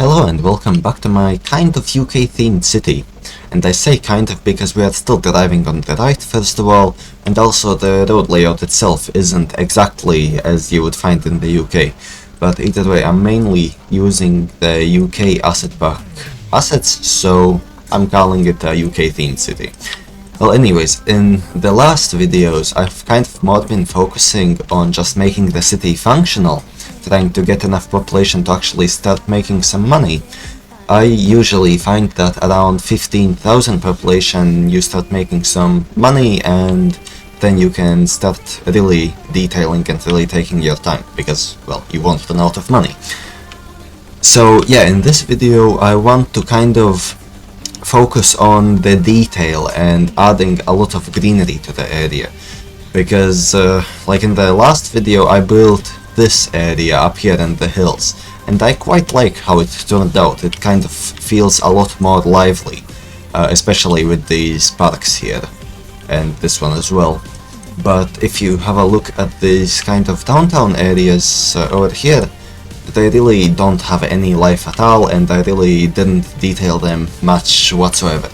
Hello and welcome back to my kind of UK themed city. And I say kind of because we are still driving on the right first of all, and also the road layout itself isn't exactly as you would find in the UK. But either way, I'm mainly using the UK asset pack assets, so I'm calling it a UK themed city. Well, anyways, in the last videos I've kind of more been focusing on just making the city functional, trying to get enough population to actually start making some money. I usually find that around 15,000 population you start making some money, and then you can start really detailing and really taking your time, because, well, you won't run out of money. So yeah, in this video I want to kind of focus on the detail and adding a lot of greenery to the area, because like in the last video I built this area up here in the hills, and I quite like how it turned out. It kind of feels a lot more lively, especially with these parks here and this one as well. But if you have a look at these kind of downtown areas over here, they really don't have any life at all, and I really didn't detail them much whatsoever.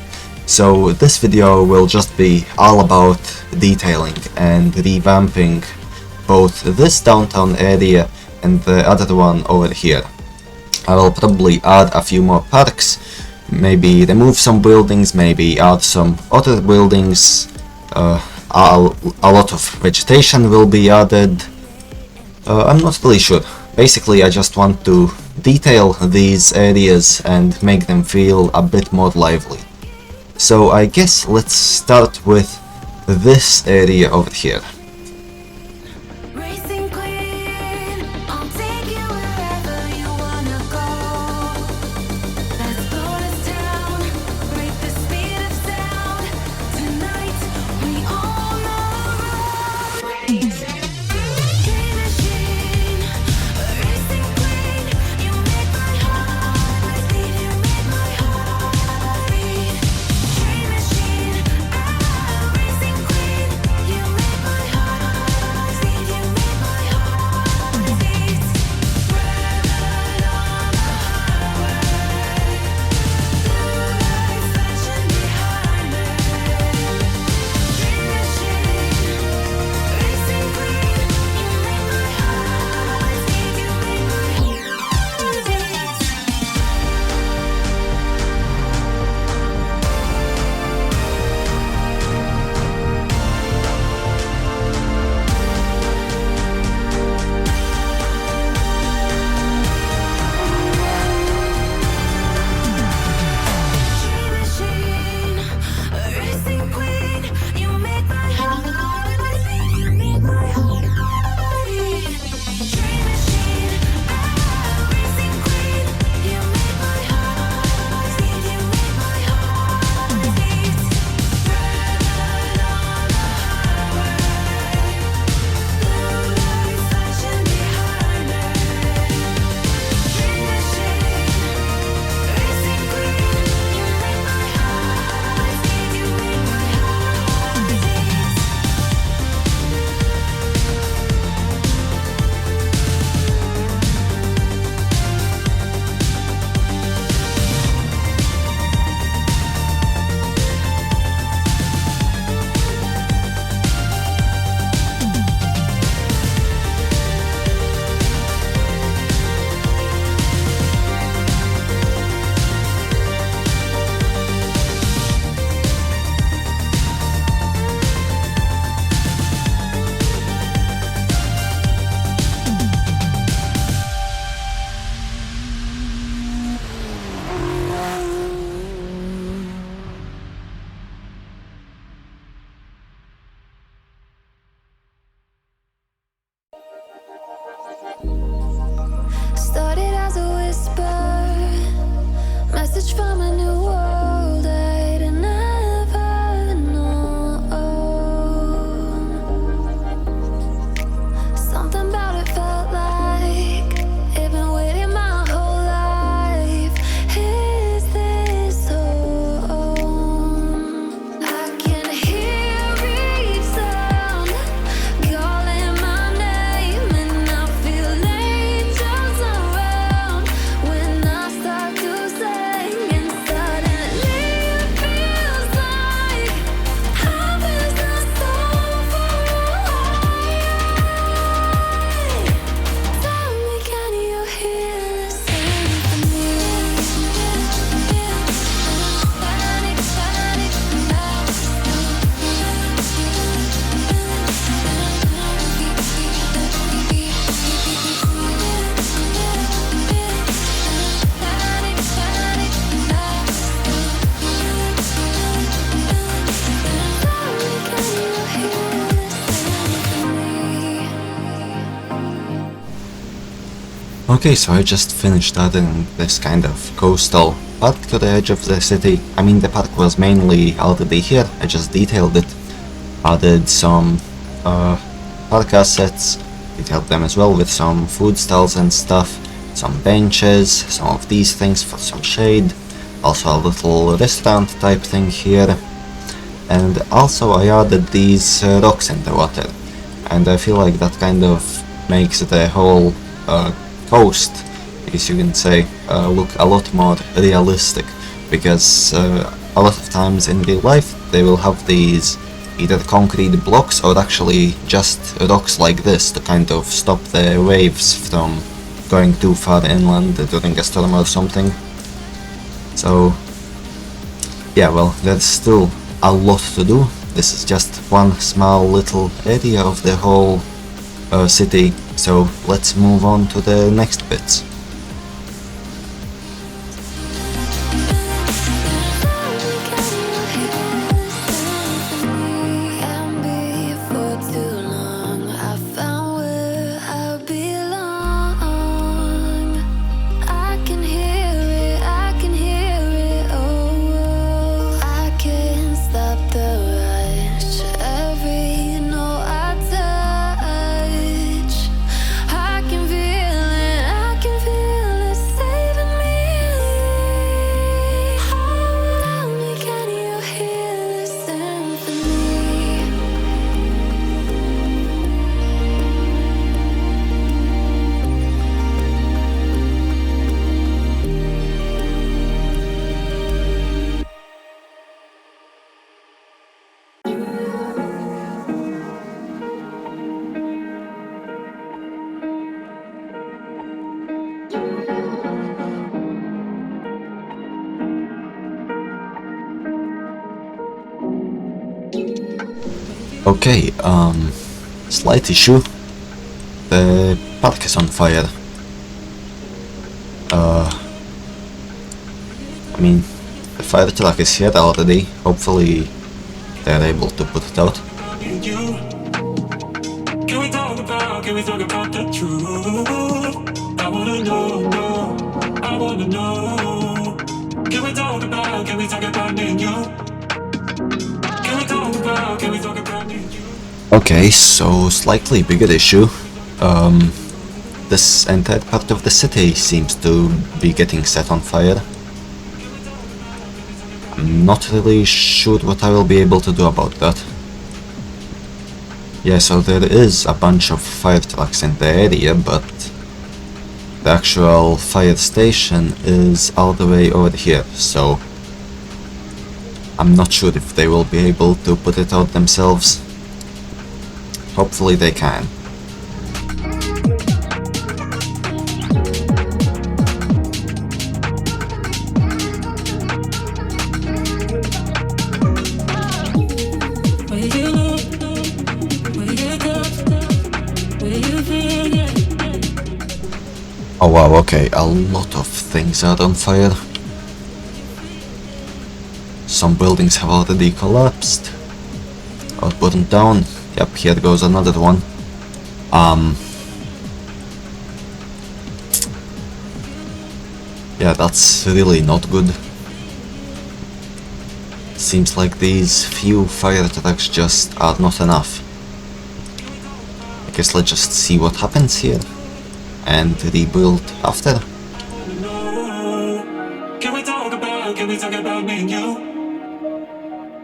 So this video will just be all about detailing and revamping both this downtown area and the other one over here. I will probably add a few more parks, maybe remove some buildings, maybe add some other buildings, a lot of vegetation will be added. I'm not really sure. Basically, I just want to detail these areas and make them feel a bit more lively. So I guess let's start with this area over here. Started as a whisper, message from a new world I'd never known. Something about it felt like it'd been waiting my whole life. Is this home? I can hear each sound calling my name, and I feel angels around when I start Okay, so I just finished adding this kind of coastal park to the edge of the city. I mean, the park was mainly already here, I just detailed it. Added some park assets, detailed them as well with some food stalls and stuff, some benches, some of these things for some shade, also a little restaurant type thing here, and also I added these rocks in the water, and I feel like that kind of makes the whole coast, I guess you can say, look a lot more realistic, because a lot of times in real life they will have these either concrete blocks or actually just rocks like this to kind of stop the waves from going too far inland during a storm or something. So yeah, well, there's still a lot to do. This is just one small little area of the whole city, so let's move on to the next bits. Okay, slight issue. The park is on fire. I mean, the fire truck is here already. Hopefully they're able to put it out. Can we talk about the truth? I wanna know, I wanna know. Can we talk about me and you? Can we talk about me and you? Okay, so slightly bigger issue. This entire part of the city seems to be getting set on fire. I'm not really sure what I will be able to do about that. Yeah, so there is a bunch of fire trucks in the area, but the actual fire station is all the way over here, so I'm not sure if they will be able to put it out themselves. Hopefully they can. Oh wow, okay, a lot of things are on fire. Some buildings have already collapsed or burned down. Yep, here goes another one. Yeah, that's really not good. Seems like these few fire trucks just are not enough. I guess let's just see what happens here and rebuild after. Can we talk about me and you?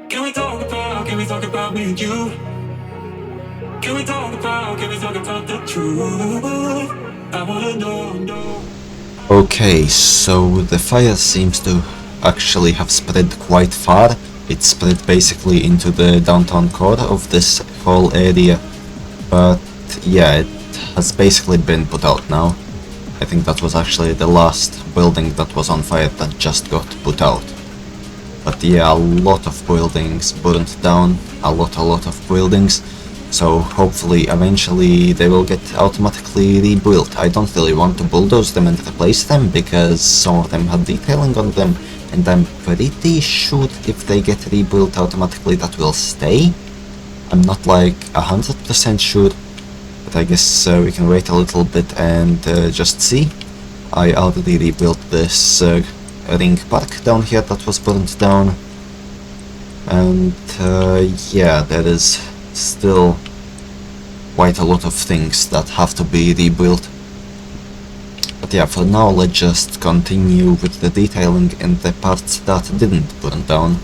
Can we talk about me and you? Can we talk about the truth? I wanna know. Okay, so the fire seems to actually have spread quite far. It spread basically into the downtown core of this whole area. But yeah, it has basically been put out now. I think that was actually the last building that was on fire that just got put out. But yeah, a lot of buildings burnt down, a lot of buildings. So hopefully eventually they will get automatically rebuilt. I don't really want to bulldoze them and replace them because some of them had detailing on them, and I'm pretty sure if they get rebuilt automatically that will stay. I'm not like 100% sure, but I guess we can wait a little bit and just see. I already rebuilt this ring park down here that was burned down. And yeah, there is still quite a lot of things that have to be rebuilt. But yeah, for now let's just continue with the detailing in the parts that didn't burn down.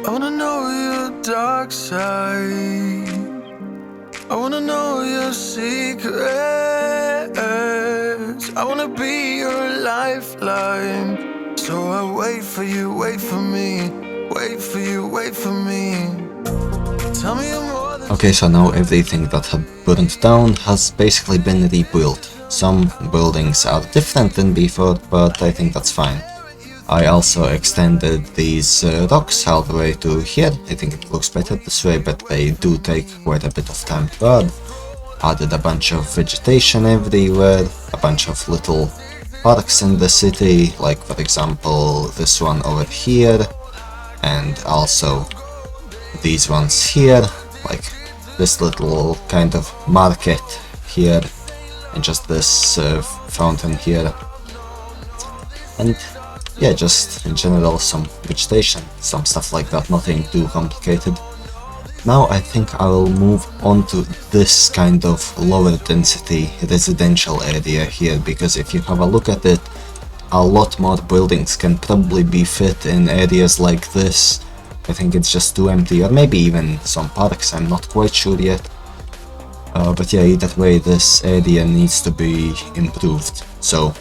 I wanna know your dark side. I wanna know your secrets. I wanna be your lifeline. So I wait for you, wait for me. Wait for you, wait for me. Tell me you're more than... Okay, so now everything that had burned down has basically been rebuilt. Some buildings are different than before, but I think that's fine. I also extended these rocks all the way to here. I think it looks better this way, but they do take quite a bit of time to add. Added a bunch of vegetation everywhere, a bunch of little parks in the city, like for example this one over here, and also these ones here, like this little kind of market here, and just this fountain here, and yeah, just in general some vegetation, some stuff like that, nothing too complicated. Now I think I will move on to this kind of lower density residential area here, because if you have a look at it, a lot more buildings can probably be fit in areas like this. I think it's just too empty, or maybe even some parks, I'm not quite sure yet. But yeah, either way, this area needs to be improved. So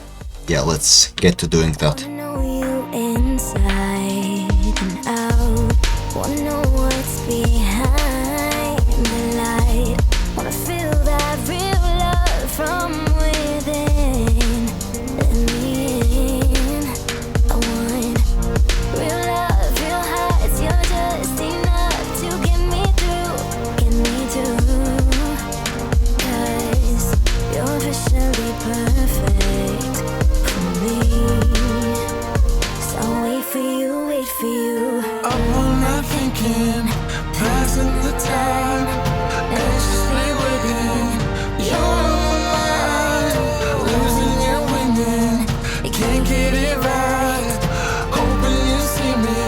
yeah, let's get to doing that. I know you inside and out. Wanna know what's behind the light. Wanna feel that real love from within. In the end, I want real love, real heights. You're just enough to get me through, get me through. 'Cause you're officially perfect for me. So wait for you, wait for you. Up all night thinking, passing the time, anxiously waiting. You're on my mind, losing and winning. You can't get it right. Hoping you see me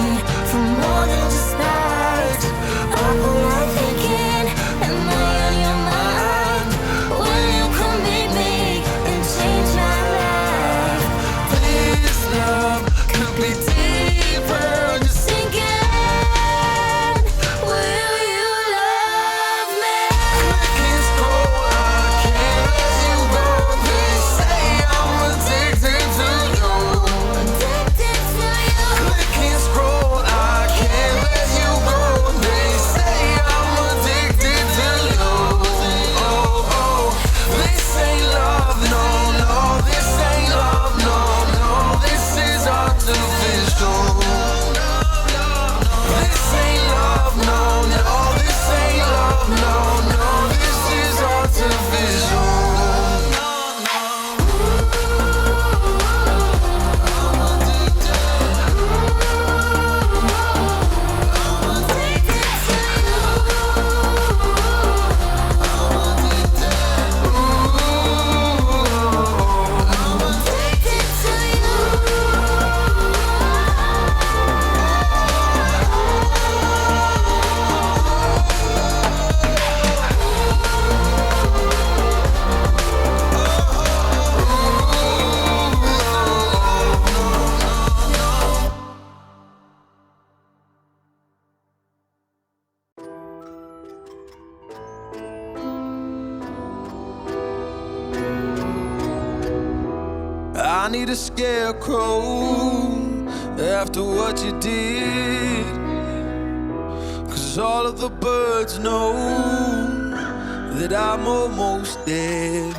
for more than just nights. Up all night thinking, am I on your mind? Will you come meet me and change my life? This love could be deeper. Just Sinking, will you love me? can't scroll, I can't let you go. They say I'm addicted to you. Addicted to you. Can't scroll, I can't let you go. They say I'm addicted to you. Oh, oh. This ain't love, no, no. This ain't love, no, no. This is artificial. This ain't love, no, no. This ain't love, no, no. This is artificial. I need a scarecrow after what you did, 'cause all of the birds know that I'm almost dead.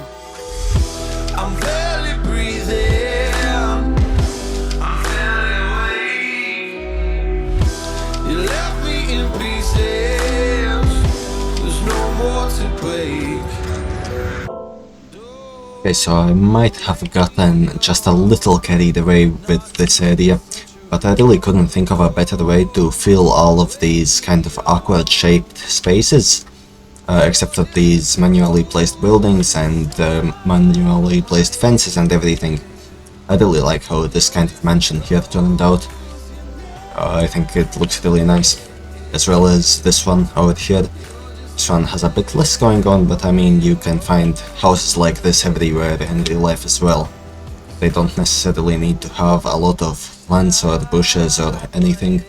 I'm barely breathing, I'm barely awake. You left me in pieces, there's no more to break. Okay, so I might have gotten just a little carried away with this area, but I really couldn't think of a better way to fill all of these kind of awkward shaped spaces, except for these manually placed buildings and manually placed fences and everything. I really like how this kind of mansion here turned out. I think it looks really nice, as well as this one over here. This one has a bit less going on, but I mean, you can find houses like this everywhere in real life as well. They don't necessarily need to have a lot of plants or bushes or anything.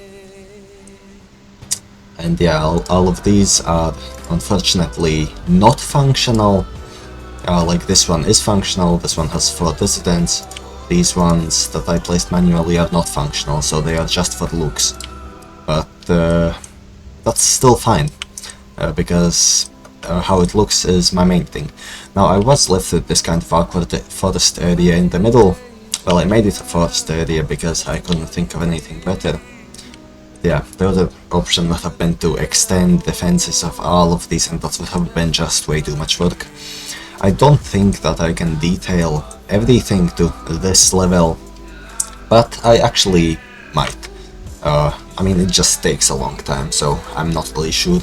And yeah, all of these are unfortunately not functional. Like this one is functional, this one has 4 residents. These ones that I placed manually are not functional, so they are just for looks. But that's still fine. Because how it looks is my main thing. Now I was left with this kind of awkward forest area in the middle. Well, I made it a forest area because I couldn't think of anything better. Yeah, the other option would have been to extend the fences of all of these, and that would have been just way too much work. I don't think that I can detail everything to this level, but I actually might. I mean, it just takes a long time, so I'm not really sure.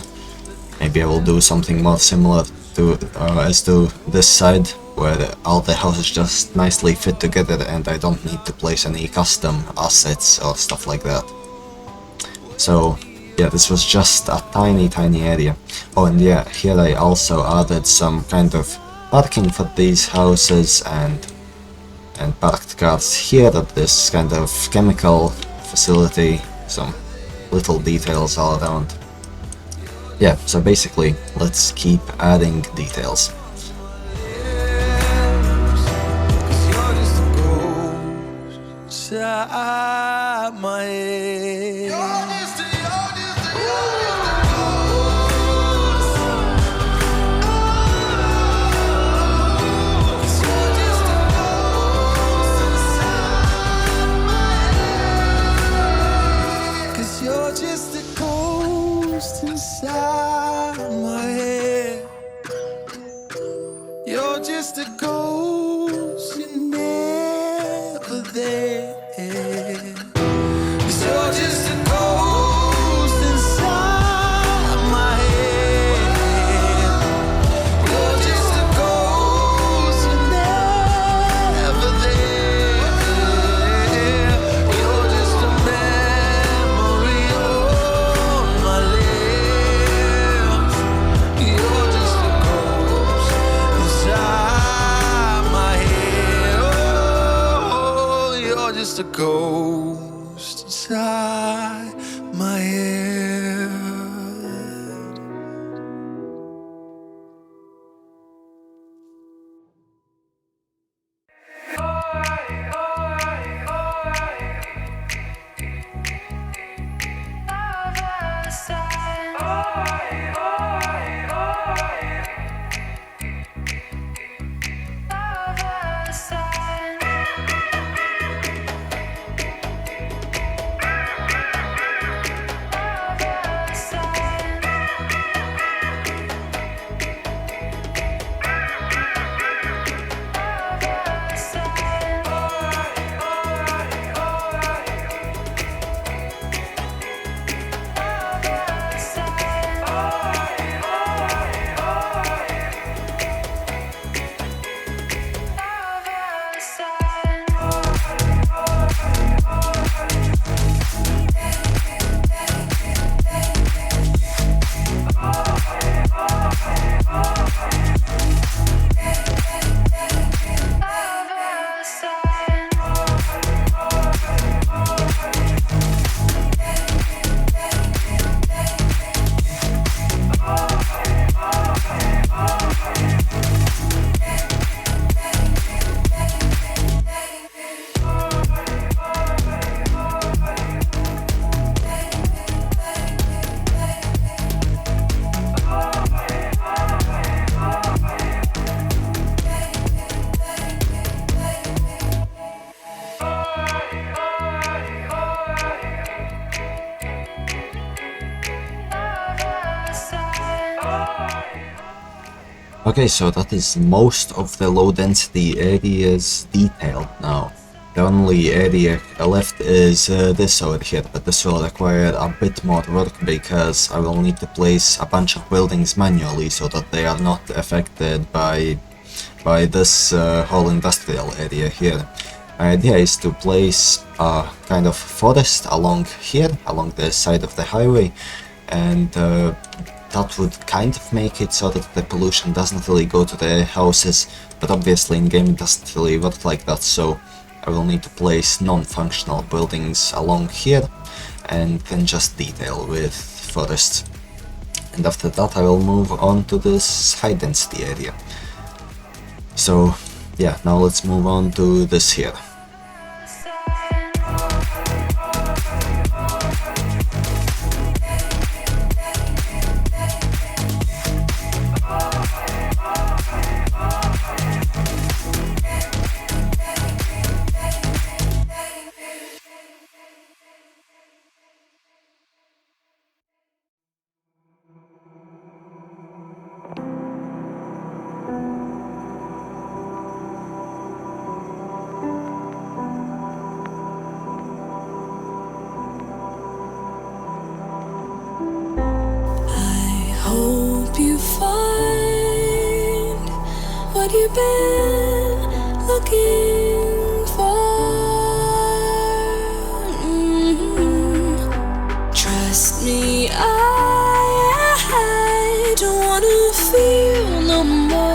Maybe I will do something more similar to as to this side, where all the houses just nicely fit together and I don't need to place any custom assets or stuff like that. So yeah, this was just a tiny area. Oh, and yeah, here I also added some kind of parking for these houses and parked cars here at this kind of chemical facility, some little details all around. Yeah, so basically, let's keep adding details. Inside my head, you're just a ghost, you're never there. 'Cause you're just a ghost inside my head. You're just a ghost, you're never there. You're just a memory on my lips. You're just a ghost inside my head. Oh, you're just a ghost inside my head. Okay, so that is most of the low density areas detailed now. The only area left is this over here, but this will require a bit more work because I will need to place a bunch of buildings manually so that they are not affected by this whole industrial area here. My idea is to place a kind of forest along here, along the side of the highway, and that would kind of make it so that the pollution doesn't really go to the houses, but obviously in game it doesn't really work like that, so I will need to place non-functional buildings along here and then just detail with forests. And after that I will move on to this high density area. So yeah, now let's move on to this here. what you've been looking for. Trust me, I don't wanna feel no more.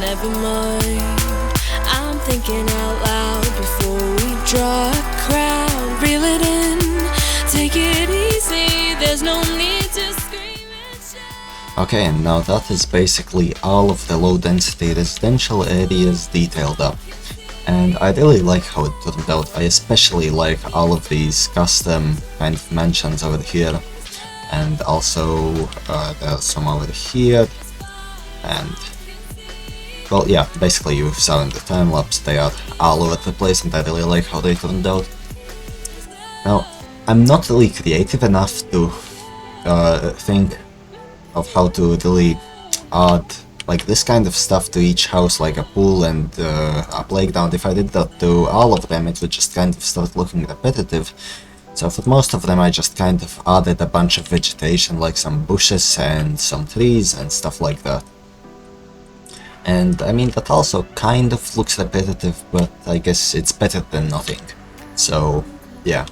Never mind, I'm thinking out loud before we draw a crowd. Reel it in, take it easy, there's no need to scream and shout. Okay, and now that is basically all of the low density residential areas detailed up. And I really like how it turned out. I especially like all of these custom kind of mansions over here. And also there are some over here. And well, yeah, basically you saw in the time lapse, they are all over the place and I really like how they turned out. Now, I'm not really creative enough to think of how to really add like this kind of stuff to each house, like a pool and a playground. If I did that to all of them, it would just kind of start looking repetitive. So for most of them I just kind of added a bunch of vegetation, like some bushes and some trees and stuff like that. And I mean, that also kind of looks repetitive, but I guess it's better than nothing. So yeah,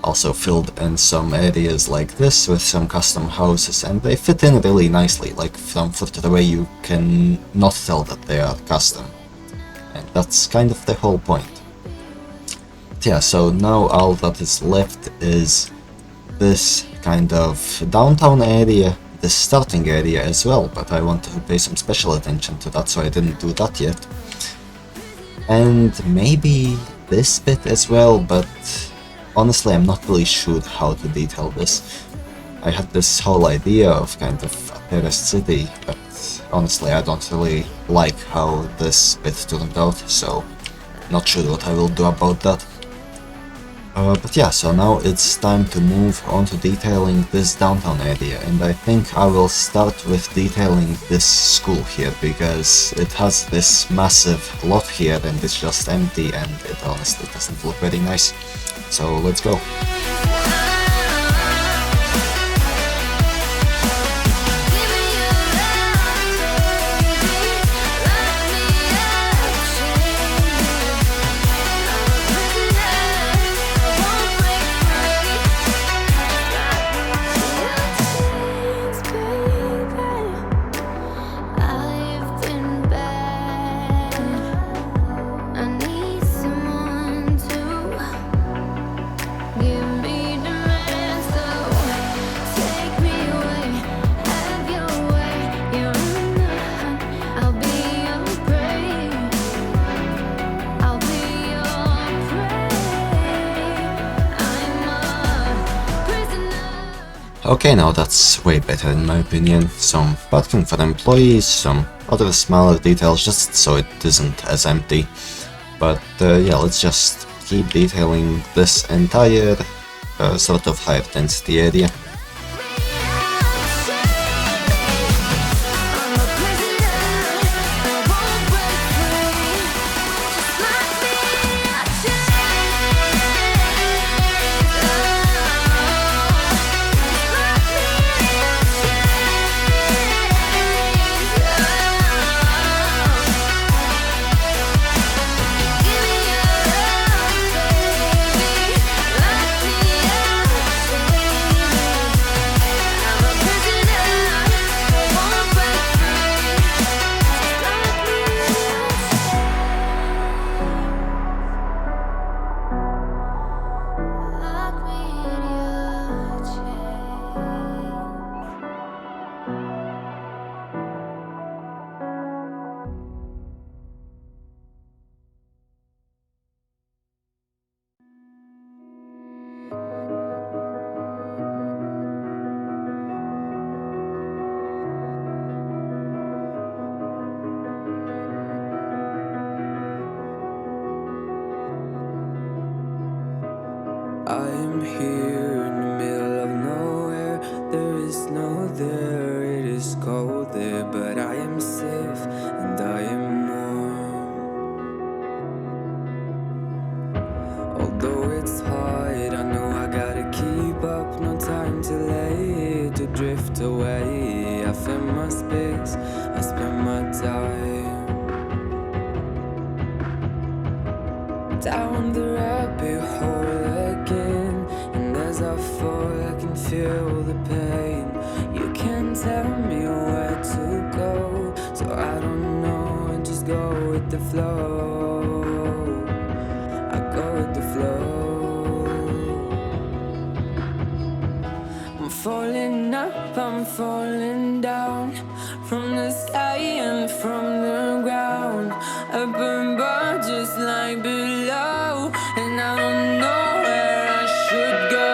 also filled in some areas like this with some custom houses, and they fit in really nicely, like from further away you can not tell that they are custom. And that's kind of the whole point. But yeah, so now all that is left is this kind of downtown area, the starting area as well, but I want to pay some special attention to that, so I didn't do that yet. And maybe this bit as well, but honestly I'm not really sure how to detail this. I had this whole idea of kind of a terraced city, but honestly I don't really like how this bit turned out, so not sure what I will do about that. But yeah, so now it's time to move on to detailing this downtown area, and I think I will start with detailing this school here, because it has this massive lot here and it's just empty and it honestly doesn't look very nice. So let's go. Okay, now that's way better in my opinion. Some parking for employees, some other smaller details just so it isn't as empty. But yeah, let's just keep detailing this entire sort of higher density area. I'm a prisoner, I won't break free. Just lock me suffer, I can feel the pain. You can't tell me where to go, so I don't know, I just go with the flow. I go with the flow. I'm falling up, I'm falling down, from the sky and from the ground. Up above just like below, and I don't know where I should go.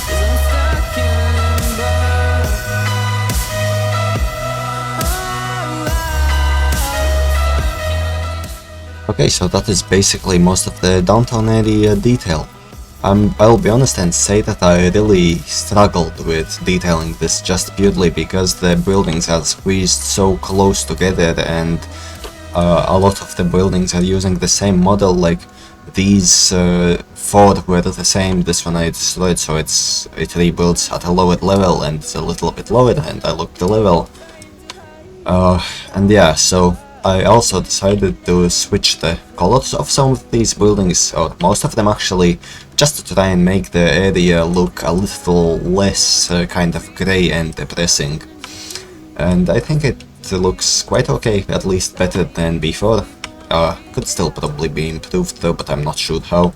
'Cause I'm stuck in limbo. Okay, so that is basically most of the downtown area detail. I'll be honest and say that I really struggled with detailing this just purely because the buildings are squeezed so close together, and a lot of the buildings are using the same model. Like these four were the same, this one I destroyed, so it rebuilds at a lower level and it's a little bit lower, and I looked the level. And yeah, so I also decided to switch the colors of some of these buildings, or most of them actually, just to try and make the area look a little less kind of grey and depressing. And I think it looks quite okay, at least better than before. Could still probably be improved though, but I'm not sure how.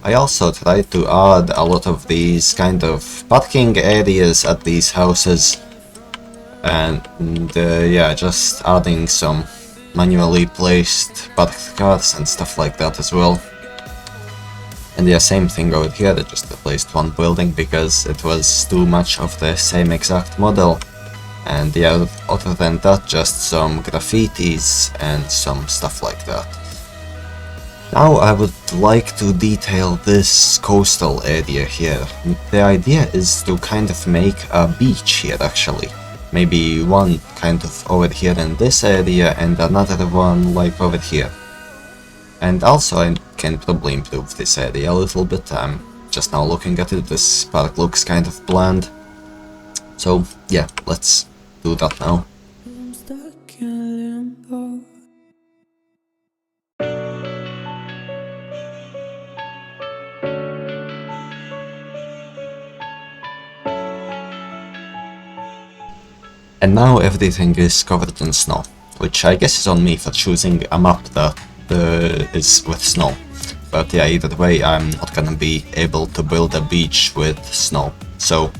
I also tried to add a lot of these kind of parking areas at these houses, and yeah, just adding some manually placed parked cars and stuff like that as well. And yeah, same thing over here, I just replaced one building because it was too much of the same exact model. And yeah, other than that, just some graffitis and some stuff like that. Now I would like to detail this coastal area here. The idea is to kind of make a beach here actually. Maybe one kind of over here in this area and another one like over here. And also I can probably improve this area a little bit. I'm just now looking at it, this park looks kind of bland. So yeah, let's do that now. I'm stuck in limbo. And now everything is covered in snow, which I guess is on me for choosing a map that is with snow. But yeah, either way, I'm not gonna be able to build a beach with snow. So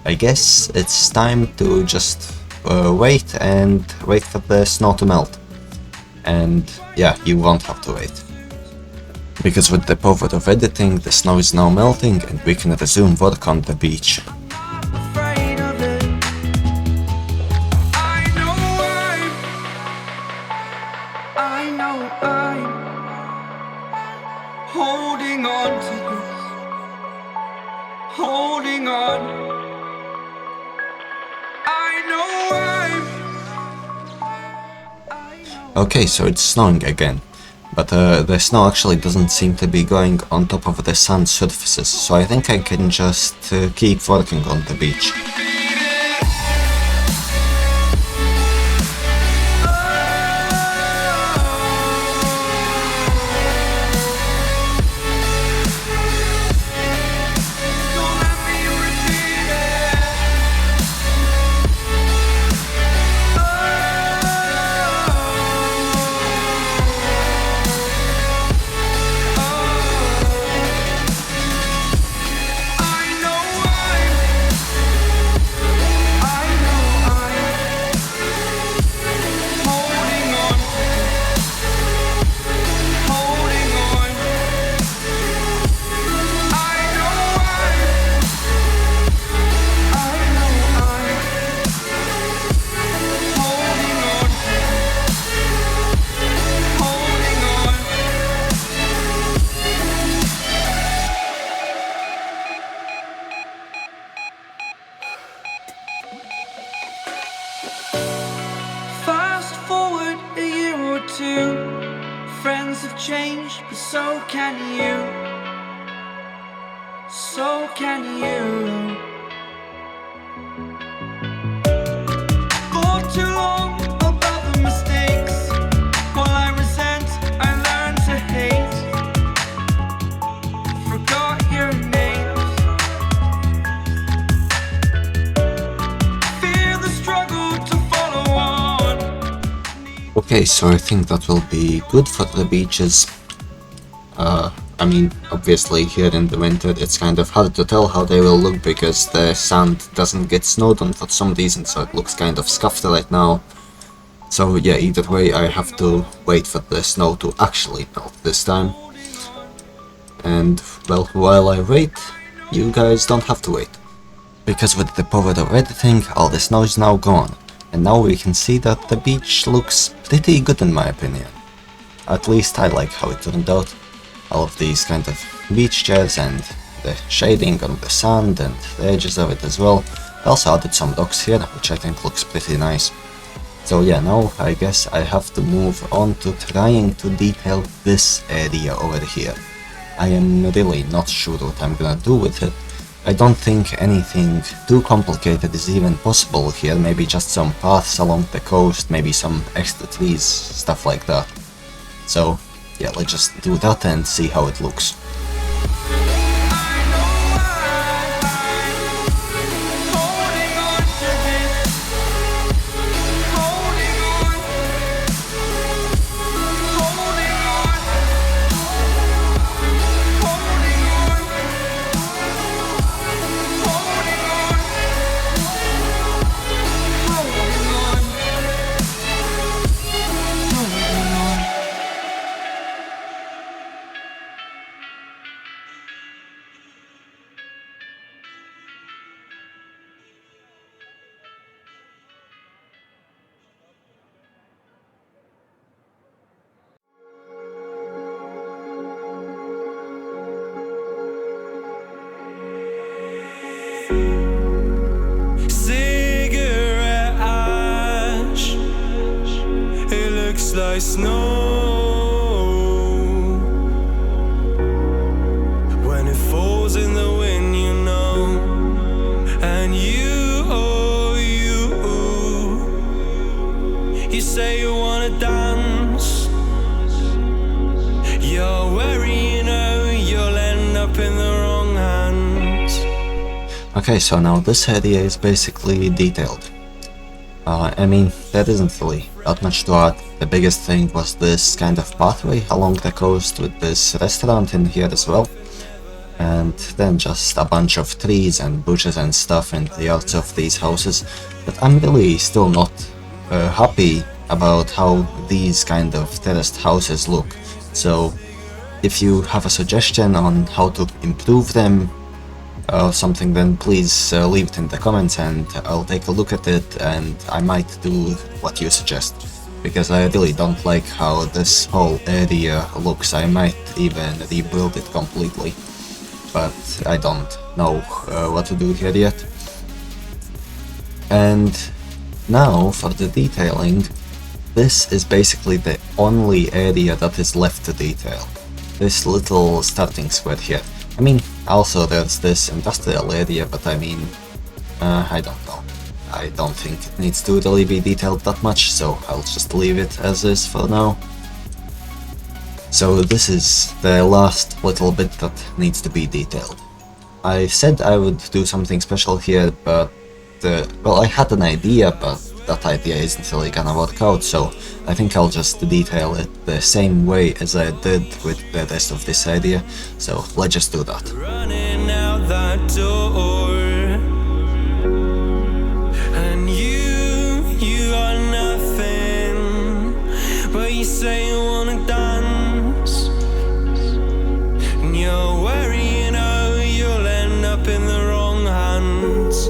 I guess it's time to just wait for the snow to melt. And yeah, you won't have to wait. Because with the power of editing, the snow is now melting and we can resume work on the beach. Afraid of it. I know I'm holding on to this, holding on. I know Okay, so it's snowing again. But the snow actually doesn't seem to be going on top of the sand surfaces, so I think I can just keep working on the beach. fast forward a year or two. Friends have changed, but so can you. So can you. For too long about the mistakes. While I resent, I learn to hate. Okay, so I think that will be good for the beaches. I mean, obviously here in the winter it's kind of hard to tell how they will look because the sand doesn't get snowed on for some reason, so it looks kind of scuffed right now. So yeah, either way I have to wait for the snow to actually melt this time. And well, while I wait, you guys don't have to wait. Because with the power of editing, all the snow is now gone. And now we can see that the beach looks pretty good in my opinion. At least I like how it turned out. All of these kind of beach chairs and the shading on the sand and the edges of it as well. I also added some rocks here, which I think looks pretty nice. So yeah, now I guess I have to move on to trying to detail this area over here. I am really not sure what I'm gonna do with it. I don't think anything too complicated is even possible here, maybe just some paths along the coast, maybe some extra trees, stuff like that. So yeah, let's just do that and see how it looks. Cigarette ash, it looks like snow when it falls in the wind, you know. And you, oh you say you wanna dance. You're worried, you know, you'll end up in the wrong hands. Okay, so now this area is basically detailed. I mean, there isn't really that much to add. The biggest thing was this kind of pathway along the coast with this restaurant in here as well. And then just a bunch of trees and bushes and stuff in the yards of these houses. But I'm really still not happy about how these kind of terraced houses look. So if you have a suggestion on how to improve them or something, then please leave it in the comments and I'll take a look at it and I might do what you suggest. Because I really don't like how this whole area looks. I might even rebuild it completely. But I don't know what to do here yet. And now for the detailing, this is basically the only area that is left to detail. This little starting square here. I mean, also there's this industrial area, but I mean, I don't know. I don't think it needs to really be detailed that much, so I'll just leave it as is for now. So this is the last little bit that needs to be detailed. I said I would do something special here, but well, I had an idea, but that idea isn't really gonna work out, so I think I'll just detail it the same way as I did with the rest of this area, so let's just do that. Running out that door, and you are nothing, but you say you wanna dance, and you're worried, you know, you'll end up in the wrong hands.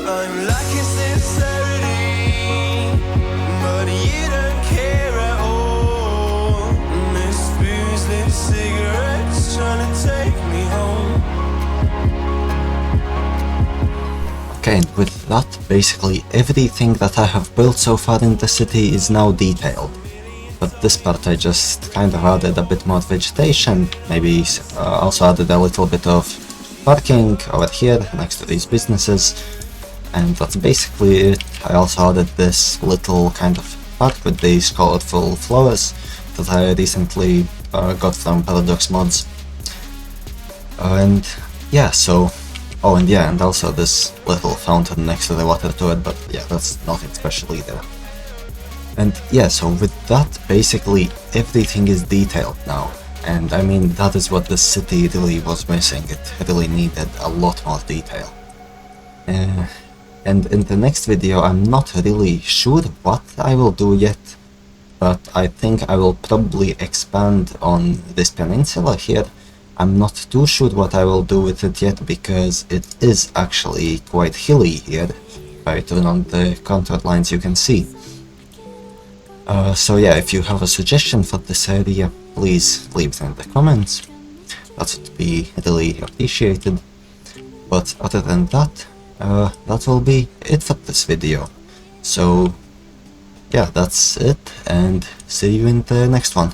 I'm lacking sincerity, but you don't care at all. Miss booze, lit cigarettes, trying to take me home. Okay, and with that, basically everything that I have built so far in the city is now detailed. But this part I just kind of added a bit more vegetation, maybe also added a little bit of parking over here next to these businesses. And that's basically it. I also added this little kind of park with these colorful flowers, that I recently got from Paradox Mods. And yeah, so... Oh, and yeah, and also this little fountain next to the water turret, but yeah, that's nothing special either. And yeah, so with that, basically everything is detailed now. And I mean, that is what the city really was missing. It really needed a lot more detail. And in the next video, I'm not really sure what I will do yet, but I think I will probably expand on this peninsula here. I'm not too sure what I will do with it yet, because it is actually quite hilly here. If I turn on the contour lines, you can see. So yeah, if you have a suggestion for this area, please leave it in the comments. That would be really appreciated. But other than that, that will be it for this video. So yeah, that's it, and see you in the next one.